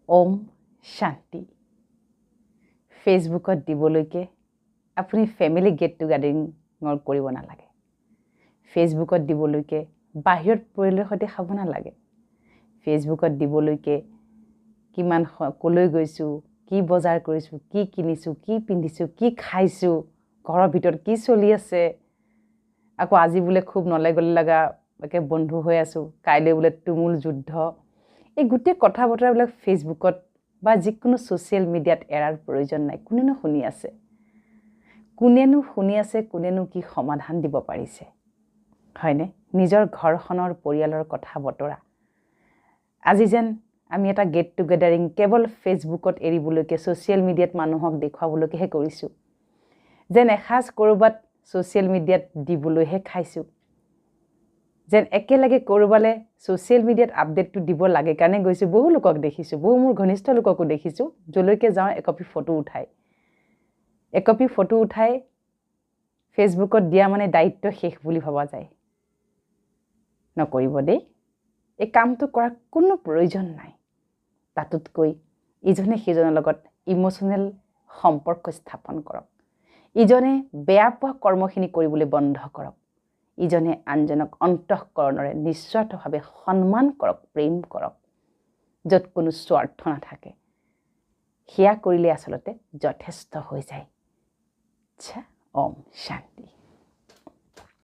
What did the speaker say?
ওম শান্তি ফেচবুকত দিবলৈকে আপুনি ফেমিলি গেট টুগেদাৰিঙৰ কৰিব নালাগে ফেচবুকত দিবলৈকে বাহিৰত পৰিয়ালৰ সৈতে খাব নালাগে ফেচবুকত দিবলৈকে কিমান কলৈ গৈছোঁ কি বজাৰ কৰিছোঁ কি কিনিছোঁ কি পিন্ধিছোঁ কি খাইছোঁ ঘৰৰ ভিতৰত কি চলি আছে আকৌ আজি বোলে খুব নলেগলে লগা একে বন্ধু হৈ আছোঁ কাইলৈ বোলে তুমুল যুদ্ধ এই গোটেই কথা বতৰাবিলাক ফেচবুকত বা যিকোনো ছ'চিয়েল মিডিয়াত এৰাৰ প্ৰয়োজন নাই কোনেনো শুনি আছে কোনেনো কি সমাধান দিব পাৰিছে হয়নে নিজৰ ঘৰখনৰ পৰিয়ালৰ কথা বতৰা আজি যেন আমি এটা গেট টুগেদাৰিং কেৱল ফেচবুকত এৰিবলৈকে ছ'চিয়েল মিডিয়াত মানুহক দেখুৱাবলৈকেহে কৰিছোঁ যেন এসাঁজ ক'ৰবাত ছ'চিয়েল মিডিয়াত দিবলৈহে খাইছোঁ যেন একেলগে ক'ৰবালে ছ'চিয়েল মিডিয়াত আপডেটটো দিব লাগে কাৰণে গৈছোঁ বহু লোকক দেখিছোঁ বহু মোৰ ঘনিষ্ঠ লোককো দেখিছোঁ যলৈকে যাওঁ একপি ফটো উঠাই ফেচবুকত দিয়া মানে দায়িত্ব শেষ বুলি ভবা যায় নকৰিব দেই এই কামটো কৰাৰ কোনো প্ৰয়োজন নাই তাতোতকৈ ইজনে সিজনৰ লগত ইম'চনেল সম্পৰ্ক স্থাপন কৰক ইজনে বেয়া পোৱা কৰ্মখিনি কৰিবলৈ বন্ধ কৰক ইজনে আনজনক অন্তঃকৰণৰে নিস্বাৰ্থভাৱে সন্মান কৰক প্ৰেম কৰক য'ত কোনো স্বাৰ্থ নাথাকে সেয়া কৰিলে আচলতে যথেষ্ট হৈ যায় আচ্ছা ওম শান্তি